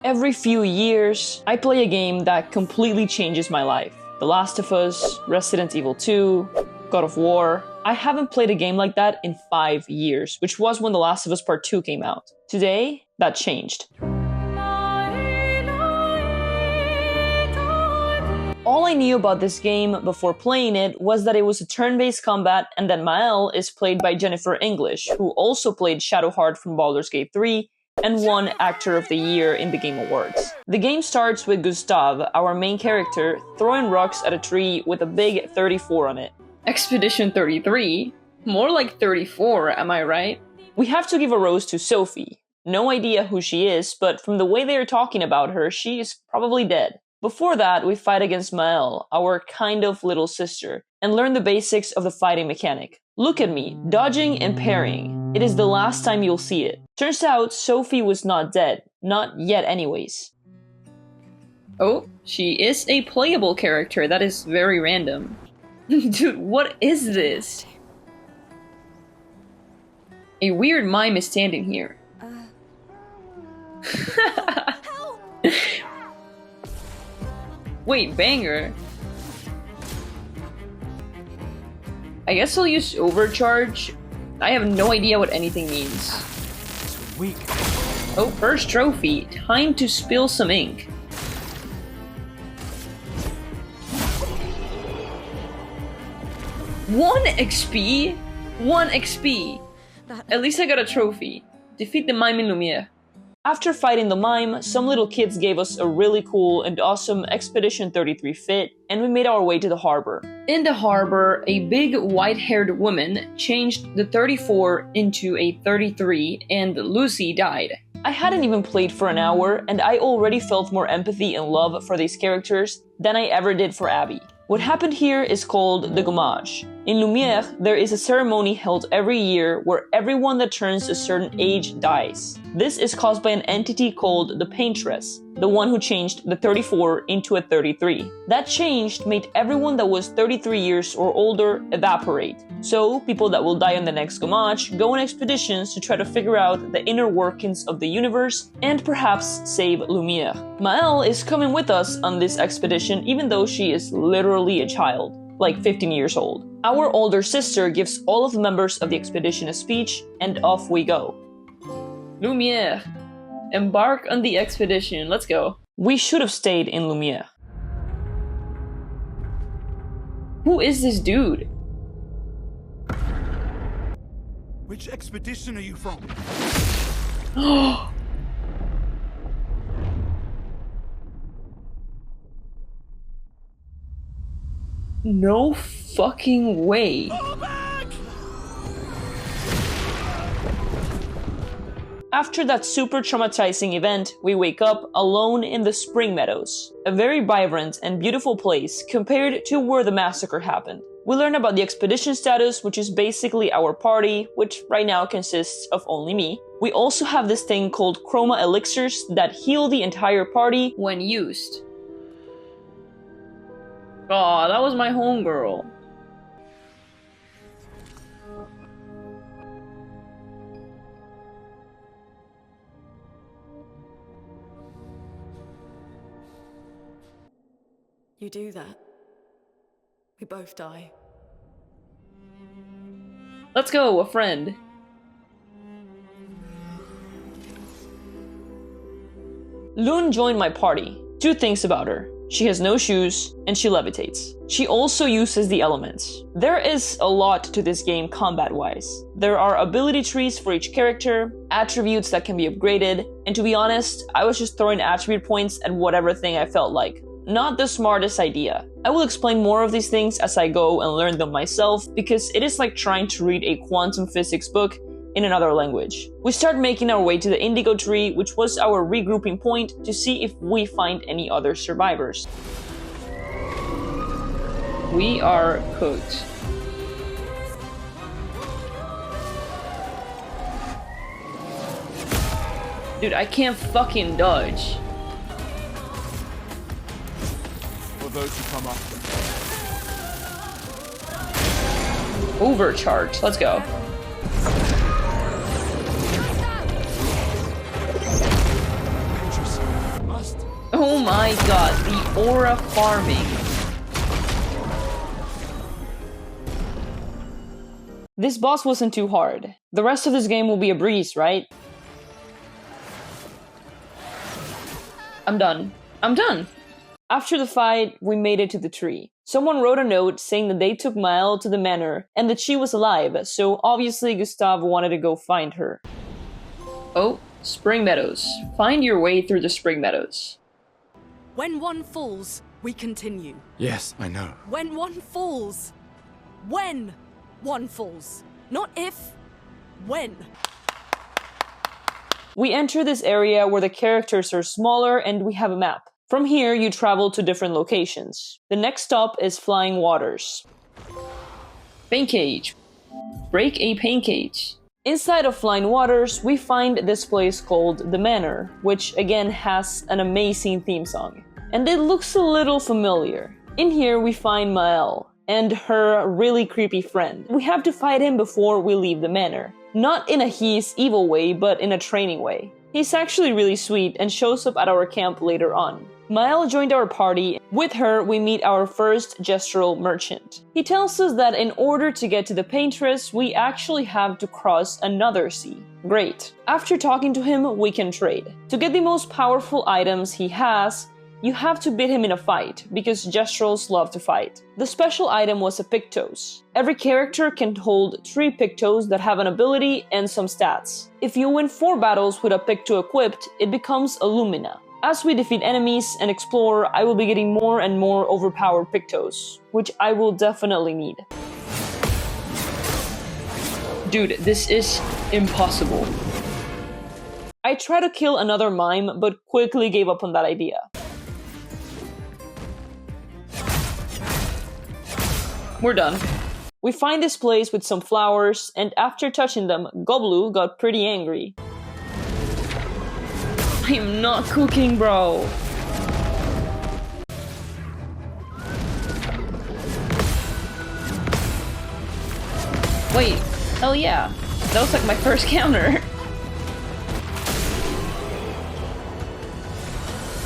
Every few years, I play a game that completely changes my life. The Last of Us, Resident Evil 2, God of War. I haven't played a game like that in 5 years, which was when The Last of Us Part 2 came out. Today, that changed. All I knew about this game before playing it was that it was a turn-based combat and that Mael is played by Jennifer English, who also played Shadowheart from Baldur's Gate 3 and won Actor of the Year in the Game Awards. The game starts with Gustav, our main character, throwing rocks at a tree with a big 34 on it. Expedition 33? More like 34, am I right? We have to give a rose to Sophie. No idea who she is, but from the way they are talking about her, she is probably dead. Before that, we fight against Mael, our kind of little sister, and learn the basics of the fighting mechanic. Look at me, dodging and parrying. It is the last time you'll see it. Turns out, Sophie was not dead. Not yet anyways. Oh, she is a playable character. That is very random. Dude, what is this? A weird mime is standing here. Wait, banger. I guess I'll use overcharge. I have no idea what anything means. Weak. Oh, first trophy. Time to spill some ink. One XP? 1 XP. At least I got a trophy. Defeat the mime in Lumiere. After fighting the mime, some little kids gave us a really cool and awesome Expedition 33 fit, and we made our way to the harbor. In the harbor, a big white-haired woman changed the 34 into a 33, and Lucy died. I hadn't even played for an hour, and I already felt more empathy and love for these characters than I ever did for Abby. What happened here is called the Gommage. In Lumiere, there is a ceremony held every year where everyone that turns a certain age dies. This is caused by an entity called the Paintress, the one who changed the 34 into a 33. That change made everyone that was 33 years or older evaporate. So, people that will die on the next Gommage go on expeditions to try to figure out the inner workings of the universe and perhaps save Lumiere. Mael is coming with us on this expedition even though she is literally a child, like 15 years old. Our older sister gives all of the members of the expedition a speech, and off we go. Lumiere, embark on the expedition, let's go. We should have stayed in Lumiere. Who is this dude? Which expedition are you from? No fucking way. Fall back! After that super traumatizing event, we wake up alone in the Spring Meadows, a very vibrant and beautiful place compared to where the massacre happened. We learn about the expedition status, which is basically our party, which right now consists of only me. We also have this thing called chroma elixirs that heal the entire party when used. Aw, that was my homegirl. You do that, we both die. Let's go, a friend. Lune joined my party. 2 things about her. She has no shoes, and she levitates. She also uses the elements. There is a lot to this game combat-wise. There are ability trees for each character, attributes that can be upgraded, and to be honest, I was just throwing attribute points at whatever thing I felt like. Not the smartest idea. I will explain more of these things as I go and learn them myself, because it is like trying to read a quantum physics book in another language. We start making our way to the indigo tree, which was our regrouping point to see if we find any other survivors. We are cooked. Dude, I can't fucking dodge. For those who come after. Overcharge, let's go. Oh my god, the aura farming. This boss wasn't too hard. The rest of this game will be a breeze, right? I'm done. I'm done! After the fight, we made it to the tree. Someone wrote a note saying that they took Maëlle to the manor and that she was alive, so obviously Gustave wanted to go find her. Oh, Spring Meadows. Find your way through the Spring Meadows. When one falls, we continue. Yes, I know. When one falls. When one falls. Not if. When. We enter this area where the characters are smaller and we have a map. From here, you travel to different locations. The next stop is Flying Waters. Pain Cage. Break a pain cage. Inside of Flying Waters, we find this place called The Manor, which again has an amazing theme song. And it looks a little familiar. In here, we find Maëlle and her really creepy friend. We have to fight him before we leave the manor. Not in a he's evil way, but in a training way. He's actually really sweet and shows up at our camp later on. Maëlle joined our party. With her, we meet our first gestural merchant. He tells us that in order to get to the paintress, we actually have to cross another sea. Great. After talking to him, we can trade. To get the most powerful items he has, you have to beat him in a fight, because gesturals love to fight. The special item was a Pictos. Every character can hold 3 Pictos that have an ability and some stats. If you win 4 battles with a Picto equipped, it becomes a Lumina. As we defeat enemies and explore, I will be getting more and more overpowered Pictos, which I will definitely need. Dude, this is impossible. I tried to kill another mime, but quickly gave up on that idea. We're done. We find this place with some flowers, and after touching them, Goblu got pretty angry. I am not cooking, bro. Wait, hell yeah. That was like my first counter.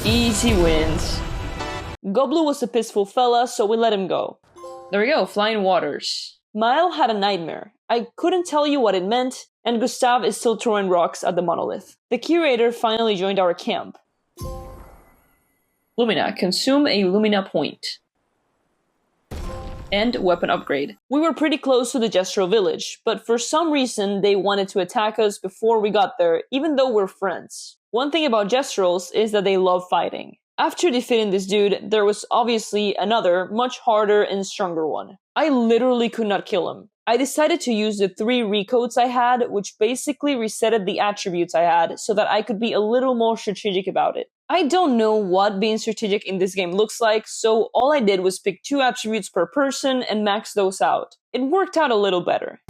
Easy wins. Goblu was a peaceful fella, so we let him go. There we go, Flying Waters. Maëlle had a nightmare. I couldn't tell you what it meant, and Gustave is still throwing rocks at the monolith. The curator finally joined our camp. Lumina, consume a Lumina point. And weapon upgrade. We were pretty close to the Gestural village, but for some reason they wanted to attack us before we got there, even though we're friends. One thing about Gesturals is that they love fighting. After defeating this dude, there was obviously another, much harder and stronger one. I literally could not kill him. I decided to use the 3 recoats I had, which basically resetted the attributes I had so that I could be a little more strategic about it. I don't know what being strategic in this game looks like, so all I did was pick 2 attributes per person and max those out. It worked out a little better.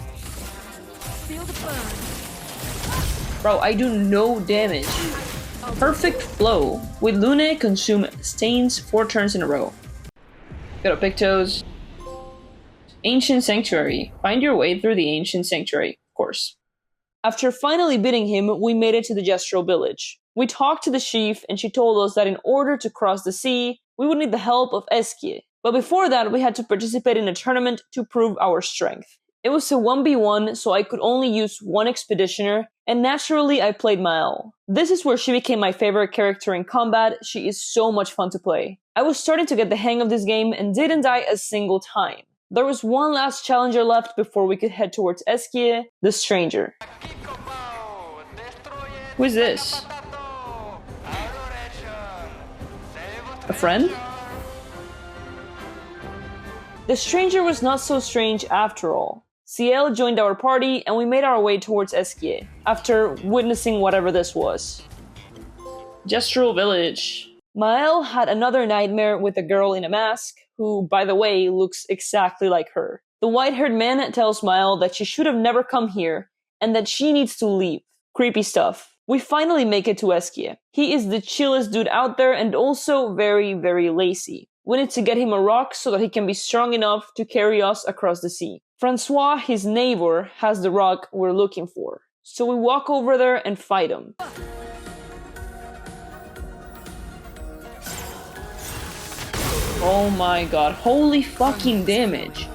Feel the burn. Bro, I do no damage. Perfect flow. With Lune, consume stains 4 turns in a row. Go to Pictos. Ancient Sanctuary. Find your way through the Ancient Sanctuary, of course. After finally beating him, we made it to the Gestural village. We talked to the chief, and she told us that in order to cross the sea, we would need the help of Eskie. But before that, we had to participate in a tournament to prove our strength. It was a 1v1, so I could only use 1 expeditioner, and naturally I played Maëlle. This is where she became my favorite character in combat. She is so much fun to play. I was starting to get the hang of this game and didn't die a single time. There was one last challenger left before we could head towards Eskie, the Stranger. Who is this? A friend? The Stranger was not so strange after all. Ciel joined our party and we made our way towards Eskie, after witnessing whatever this was. Gestural Village. Maëlle had another nightmare with a girl in a mask, who, by the way, looks exactly like her. The white-haired man tells Maëlle that she should have never come here, and that she needs to leave. Creepy stuff. We finally make it to Eskie. He is the chillest dude out there and also very, very lazy. We need to get him a rock so that he can be strong enough to carry us across the sea. Francois, his neighbor, has the rock we're looking for. So we walk over there and fight him. Oh my god, holy fucking damage.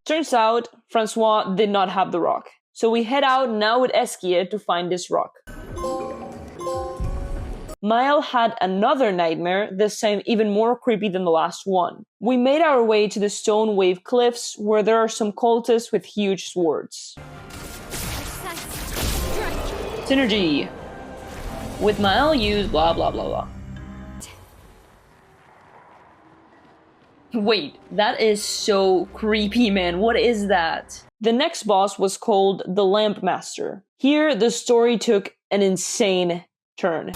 Turns out, Francois did not have the rock. So we head out now with Eskia to find this rock. Mile had another nightmare, this time even more creepy than the last one. We made our way to the Stone Wave Cliffs, where there are some cultists with huge swords. Synergy. With Mile, use blah blah blah blah. Wait, that is so creepy, man. What is that? The next boss was called the Lamp Master. Here, the story took an insane turn.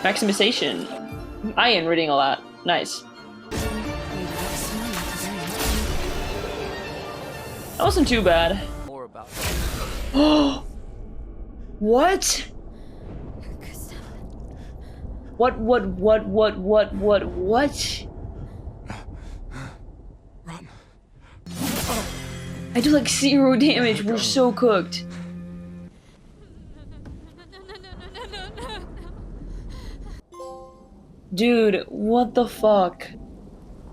Maximization. I am reading a lot. Nice. That wasn't too bad. More about What? What? Run. I do like 0 damage, we're so cooked. Dude, what the fuck?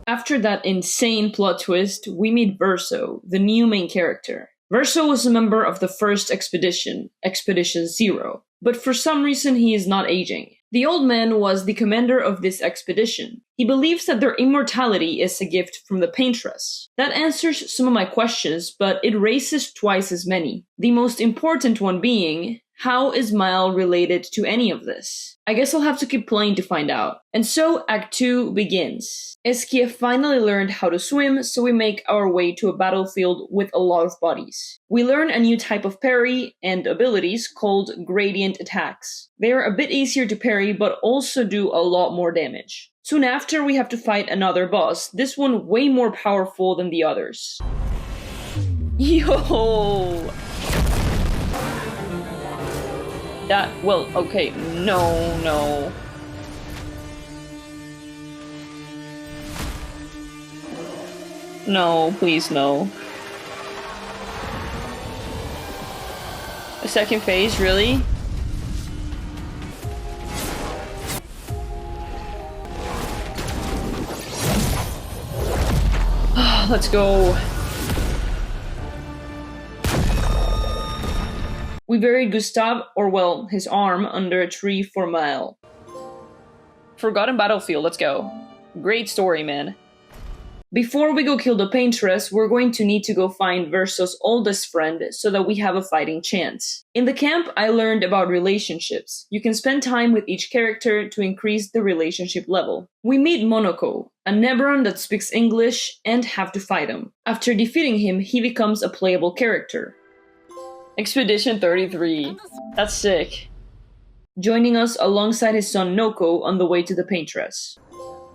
After that insane plot twist, we meet Verso, the new main character. Verso was a member of the first expedition, Expedition 0, but for some reason he is not aging. The old man was the commander of this expedition. He believes that their immortality is a gift from the Paintress. That answers some of my questions, but it raises twice as many. The most important one being, how is Mile related to any of this? I guess I'll have to keep playing to find out. And so Act 2 begins. Eskia finally learned how to swim, so we make our way to a battlefield with a lot of bodies. We learn a new type of parry and abilities called gradient attacks. They are a bit easier to parry, but also do a lot more damage. Soon after, we have to fight another boss, this one way more powerful than the others. Yo! That, well, okay, no. No, please no. A second phase, really? Let's go. We buried Gustav, or well, his arm, under a tree for Mile. Forgotten Battlefield, let's go. Great story, man. Before we go kill the Paintress, we're going to need to go find Verso's oldest friend so that we have a fighting chance. In the camp, I learned about relationships. You can spend time with each character to increase the relationship level. We meet Monoko, a Nebron that speaks English, and have to fight him. After defeating him, he becomes a playable character. Expedition 33. That's sick. Joining us alongside his son Noko on the way to the Paintress.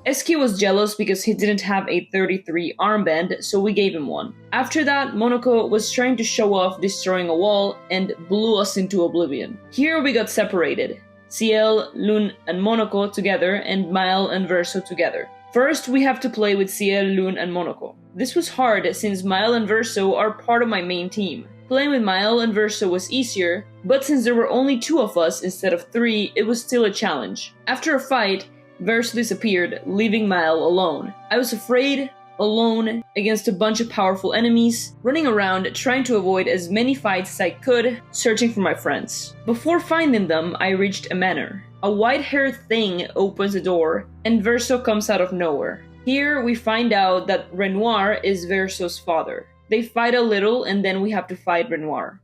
Eskia was jealous because he didn't have a 33 armband, so we gave him one. After that, Monoko was trying to show off destroying a wall and blew us into oblivion. Here we got separated. Ciel, Lune, and Monoko together, and Mile and Verso together. First, we have to play with Ciel, Lune, and Monoko. This was hard since Mile and Verso are part of my main team. Playing with Mile and Verso was easier, but since there were only 2 of us instead of 3, it was still a challenge. After a fight, Verso disappeared, leaving Mile alone. I was afraid, alone, against a bunch of powerful enemies, running around trying to avoid as many fights as I could, searching for my friends. Before finding them, I reached a manor. A white-haired thing opens the door, and Verso comes out of nowhere. Here, we find out that Renoir is Verso's father. They fight a little, and then we have to fight Renoir.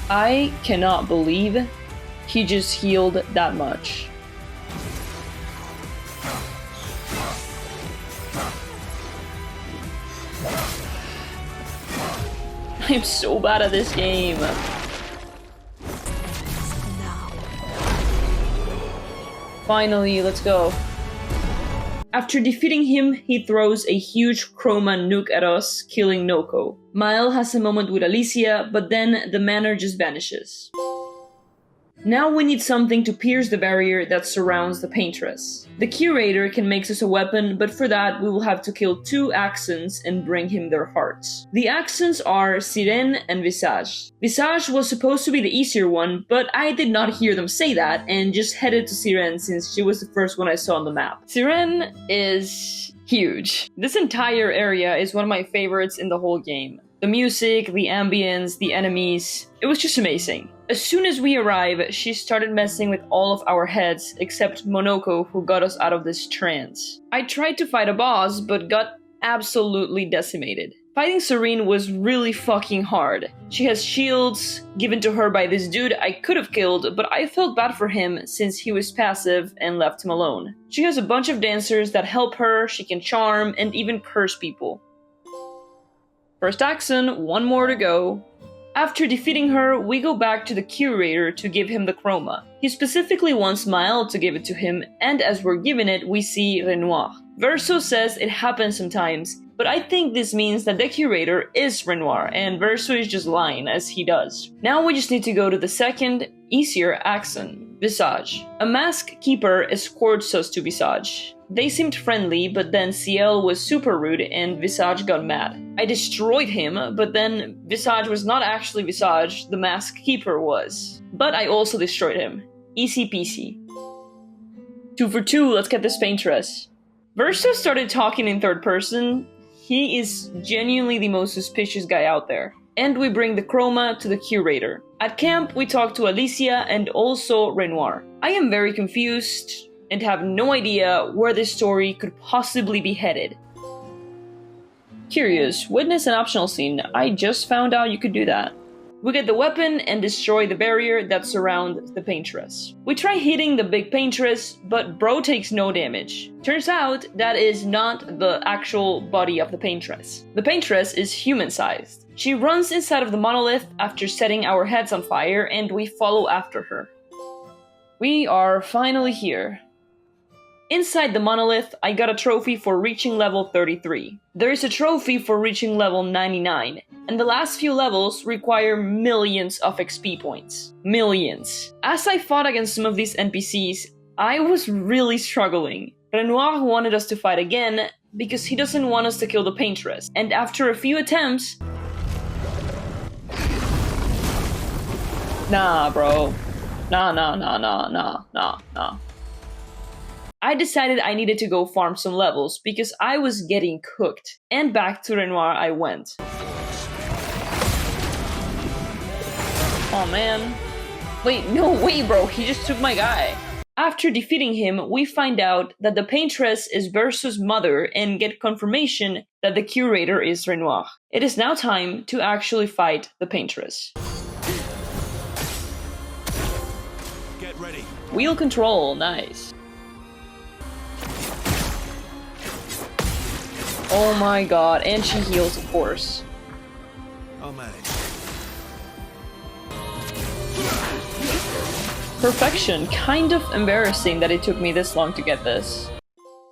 I cannot believe he just healed that much. I'm so bad at this game. Finally, let's go. After defeating him, he throws a huge chroma nuke at us, killing Noko. Mile has a moment with Alicia, but then the manor just vanishes. Now we need something to pierce the barrier that surrounds the Paintress. The Curator can make us a weapon, but for that we will have to kill 2 Accents and bring him their hearts. The Accents are Sirène and Visage. Visage was supposed to be the easier one, but I did not hear them say that and just headed to Sirène since she was the first one I saw on the map. Sirène is huge. This entire area is one of my favorites in the whole game. The music, the ambience, the enemies, it was just amazing. As soon as we arrive, she started messing with all of our heads except Monoko, who got us out of this trance. I tried to fight a boss, but got absolutely decimated. Fighting Serene was really fucking hard. She has shields given to her by this dude I could have killed, but I felt bad for him since he was passive and left him alone. She has a bunch of dancers that help her, she can charm, and even curse people. First Accent, 1 more to go. After defeating her, we go back to the Curator to give him the chroma. He specifically wants Maël to give it to him, and as we're given it, we see Renoir. Verso says it happens sometimes, but I think this means that the Curator is Renoir, and Verso is just lying, as he does. Now we just need to go to the second, easier accent, Visage. A mask keeper escorts us to Visage. They seemed friendly, but then Ciel was super rude and Visage got mad. I destroyed him, but then Visage was not actually Visage, the mask keeper was. But I also destroyed him. Easy peasy. 2 for 2, let's get this Paintress. Verso started talking in third person. He is genuinely the most suspicious guy out there. And we bring the chroma to the Curator. At camp, we talk to Alicia and also Renoir. I am very confused and have no idea where this story could possibly be headed. Curious, witness an optional scene. I just found out you could do that. We get the weapon and destroy the barrier that surrounds the Paintress. We try hitting the big Paintress, but bro takes no damage. Turns out that is not the actual body of the Paintress. The Paintress is human-sized. She runs inside of the monolith after setting our heads on fire, and we follow after her. We are finally here. Inside the monolith, I got a trophy for reaching level 33. There is a trophy for reaching level 99, and the last few levels require millions of XP points. Millions. As I fought against some of these NPCs, I was really struggling. Renoir wanted us to fight again because he doesn't want us to kill the Paintress, and after a few attempts... Nah, bro. Nah. I decided I needed to go farm some levels because I was getting cooked. And back to Renoir I went. Oh man. Wait, no way bro, he just took my guy. After defeating him, we find out that the Paintress is Verso's mother and get confirmation that the Curator is Renoir. It is now time to actually fight the Paintress. Get ready. Wheel control, nice. Oh my god, and she heals, of course. I'll manage. Perfection. Kind of embarrassing that it took me this long to get this.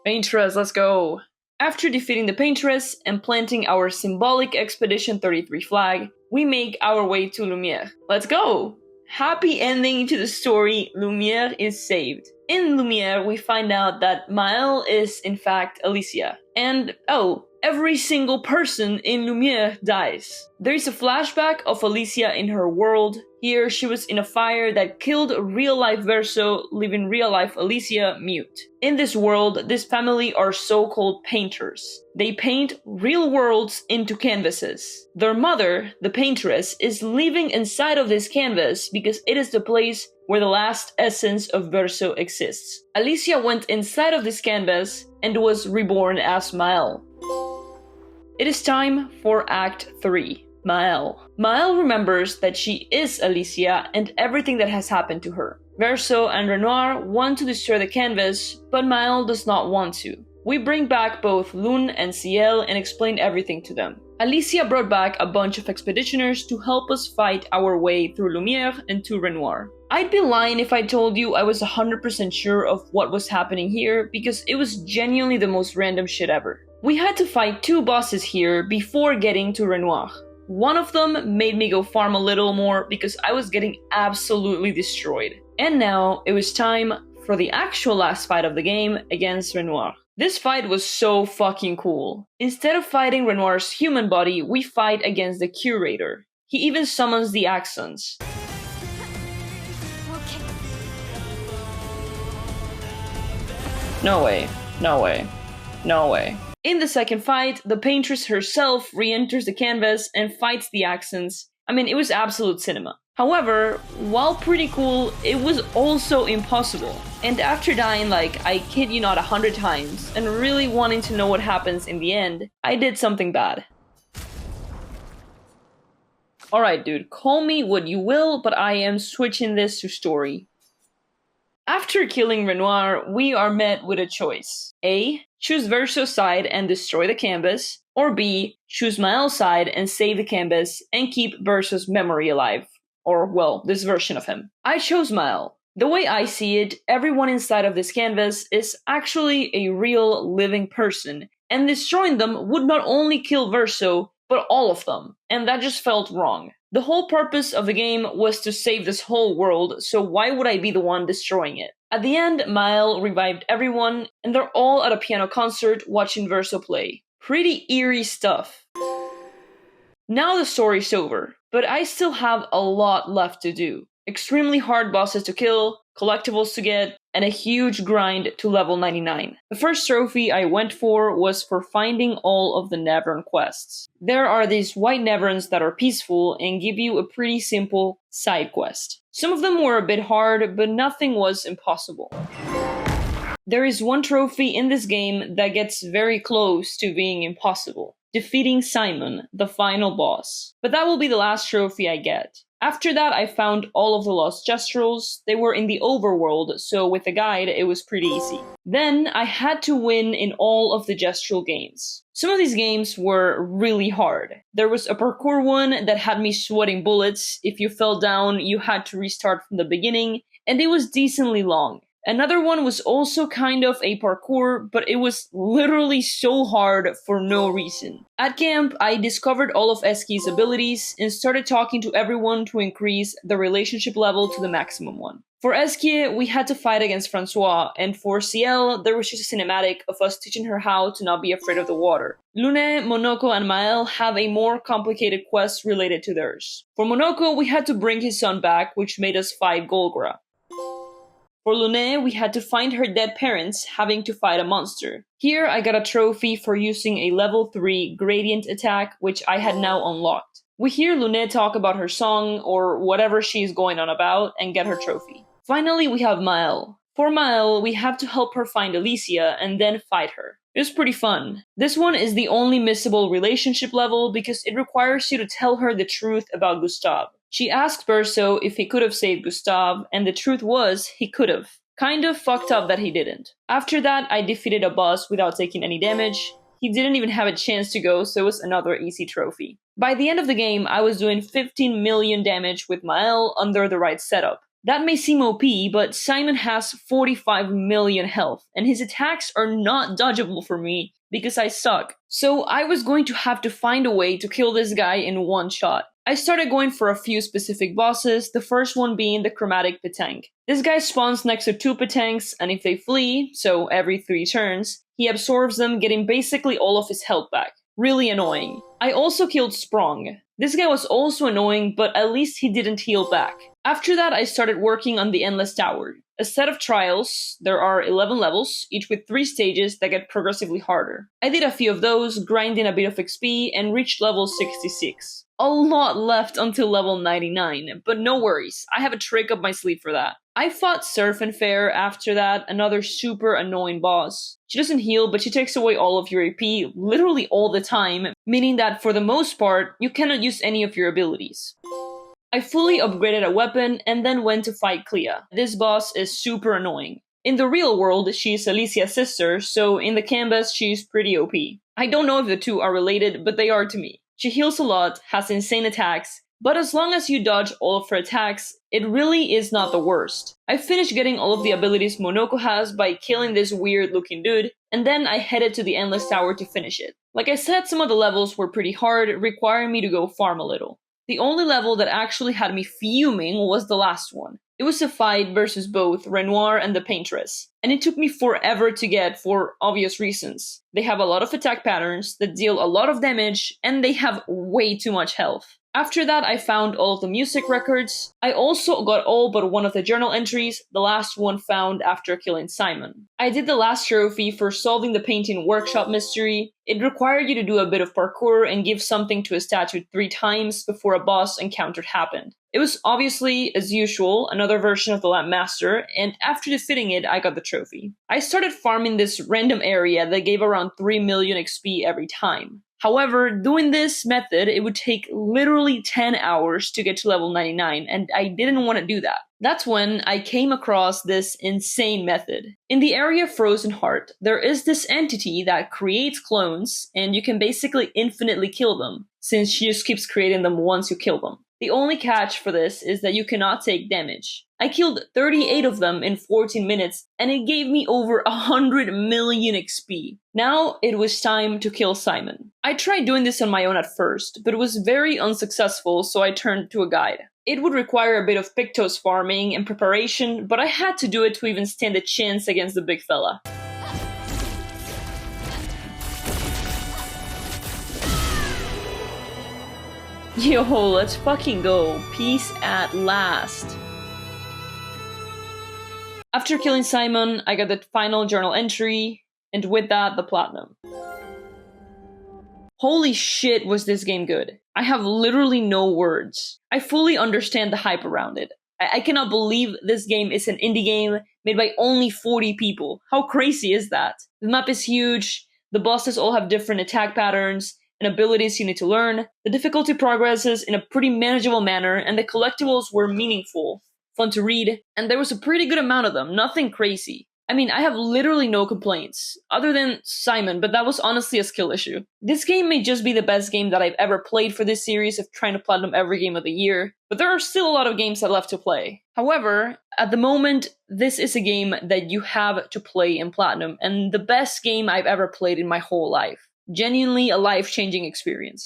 Paintress, let's go. After defeating the Paintress and planting our symbolic Expedition 33 flag, we make our way to Lumière. Let's go! Happy ending to the story, Lumière is saved. In Lumière, we find out that Maël is in fact Alicia. And, oh, every single person in Lumière dies. There is a flashback of Alicia in her world. Here, she was in a fire that killed real-life Verso, leaving real-life Alicia mute. In this world, this family are so-called painters. They paint real worlds into canvases. Their mother, the Paintress, is living inside of this canvas because it is the place where the last essence of Verso exists. Alicia went inside of this canvas and was reborn as Maël. It is time for Act 3, Maël. Maël remembers that she is Alicia and everything that has happened to her. Verso and Renoir want to destroy the canvas, but Maël does not want to. We bring back both Lune and Ciel and explain everything to them. Alicia brought back a bunch of expeditioners to help us fight our way through Lumière and to Renoir. I'd be lying if I told you I was 100% sure of what was happening here because it was genuinely the most random shit ever. We had to fight 2 bosses here before getting to Renoir. One of them made me go farm a little more because I was getting absolutely destroyed. And now it was time for the actual last fight of the game against Renoir. This fight was so fucking cool. Instead of fighting Renoir's human body, we fight against the Curator. He even summons the Axons. Okay. No way, no way, no way. In the second fight, the Paintress herself re-enters the canvas and fights the Axons. I mean, it was absolute cinema. However, while pretty cool, it was also impossible. And after dying like, I kid you not, 100 times, and really wanting to know what happens in the end, I did something bad. Alright dude, call me what you will, but I am switching this to story. After killing Renoir, we are met with a choice. A. Choose Verso's side and destroy the canvas, or B. Choose Mael's side and save the canvas and keep Verso's memory alive. Or, well, this version of him. I chose Mael. The way I see it, everyone inside of this canvas is actually a real living person, and destroying them would not only kill Verso, but all of them, and that just felt wrong. The whole purpose of the game was to save this whole world, so why would I be the one destroying it? At the end, Mael revived everyone, and they're all at a piano concert watching Verso play. Pretty eerie stuff. Now the story's over, but I still have a lot left to do. Extremely hard bosses to kill, collectibles to get, and a huge grind to level 99. The first trophy I went for was for finding all of the Navern quests. There are these white Naverns that are peaceful and give you a pretty simple side quest. Some of them were a bit hard, but nothing was impossible. There is one trophy in this game that gets very close to being impossible. Defeating Simon, the final boss. But that will be the last trophy I get. After that, I found all of the lost Gestrels. They were in the overworld, so with a guide, it was pretty easy. Then, I had to win in all of the Gestrel games. Some of these games were really hard. There was a parkour one that had me sweating bullets. If you fell down, you had to restart from the beginning, and it was decently long. Another one was also kind of a parkour, but it was literally so hard for no reason. At camp, I discovered all of Eski's abilities and started talking to everyone to increase the relationship level to the maximum one. For Eski, we had to fight against Francois, and for Ciel, there was just a cinematic of us teaching her how to not be afraid of the water. Lune, Monoko, and Mael have a more complicated quest related to theirs. For Monoko, we had to bring his son back, which made us fight Golgra. For Lune, we had to find her dead parents, having to fight a monster. Here, I got a trophy for using a level 3 gradient attack, which I had now unlocked. We hear Lune talk about her song, or whatever she's going on about, and get her trophy. Finally, we have Mael. For Mael, we have to help her find Alicia, and then fight her. It was pretty fun. This one is the only missable relationship level because it requires you to tell her the truth about Gustave. She asked Verso if he could have saved Gustave, and the truth was, he could have. Kind of fucked up that he didn't. After that, I defeated a boss without taking any damage. He didn't even have a chance to go, so it was another easy trophy. By the end of the game, I was doing 15 million damage with Mael under the right setup. That may seem OP, but Simon has 45 million health, and his attacks are not dodgeable for me because I suck. So I was going to have to find a way to kill this guy in one shot. I started going for a few specific bosses, the first one being the Chromatic Petanque. This guy spawns next to 2 Petanques, and if they flee, so every 3 turns, he absorbs them, getting basically all of his health back. Really annoying. I also killed Sprong. This guy was also annoying, but at least he didn't heal back. After that, I started working on the Endless Tower. A set of trials. There are 11 levels, each with 3 stages that get progressively harder. I did a few of those, grinding a bit of XP, and reached level 66. A lot left until level 99, but no worries, I have a trick up my sleeve for that. I fought Surf and Fair after that, another super annoying boss. She doesn't heal, but she takes away all of your AP, literally all the time, meaning that for the most part, you cannot use any of your abilities. I fully upgraded a weapon and then went to fight Clea. This boss is super annoying. In the real world, she's Alicia's sister, so in the canvas, she's pretty OP. I don't know if the two are related, but they are to me. She heals a lot, has insane attacks, but as long as you dodge all of her attacks, it really is not the worst. I finished getting all of the abilities Monoko has by killing this weird looking dude, and then I headed to the Endless Tower to finish it. Like I said, some of the levels were pretty hard, requiring me to go farm a little. The only level that actually had me fuming was the last one. It was a fight versus both Renoir and the Paintress, and it took me forever to get for obvious reasons. They have a lot of attack patterns that deal a lot of damage, and they have way too much health. After that, I found all of the music records. I also got all but one of the journal entries, the last one found after killing Simon. I did the last trophy for solving the painting workshop mystery. It required you to do a bit of parkour and give something to a statue 3 times before a boss encounter happened. It was obviously, as usual, another version of the Lamp Master, and after defeating it, I got the trophy. I started farming this random area that gave around 3 million XP every time. However, doing this method, it would take literally 10 hours to get to level 99, and I didn't want to do that. That's when I came across this insane method. In the area of Frozen Heart, there is this entity that creates clones, and you can basically infinitely kill them, since she just keeps creating them once you kill them. The only catch for this is that you cannot take damage. I killed 38 of them in 14 minutes, and it gave me over 100 million XP. Now it was time to kill Simon. I tried doing this on my own at first, but it was very unsuccessful, so I turned to a guide. It would require a bit of Pictos farming and preparation, but I had to do it to even stand a chance against the big fella. Yo, let's fucking go. Peace at last. After killing Simon, I got the final journal entry, and with that, the platinum. Holy shit, was this game good. I have literally no words. I fully understand the hype around it. I cannot believe this game is an indie game made by only 40 people. How crazy is that? The map is huge, the bosses all have different attack patterns, and abilities you need to learn. The difficulty progresses in a pretty manageable manner, and the collectibles were meaningful, fun to read, and there was a pretty good amount of them, nothing crazy. I mean, I have literally no complaints, other than Simon, but that was honestly a skill issue. This game may just be the best game that I've ever played for this series of trying to platinum every game of the year, but there are still a lot of games that left to play. However, at the moment, this is a game that you have to play in platinum, and the best game I've ever played in my whole life. Genuinely a life-changing experience.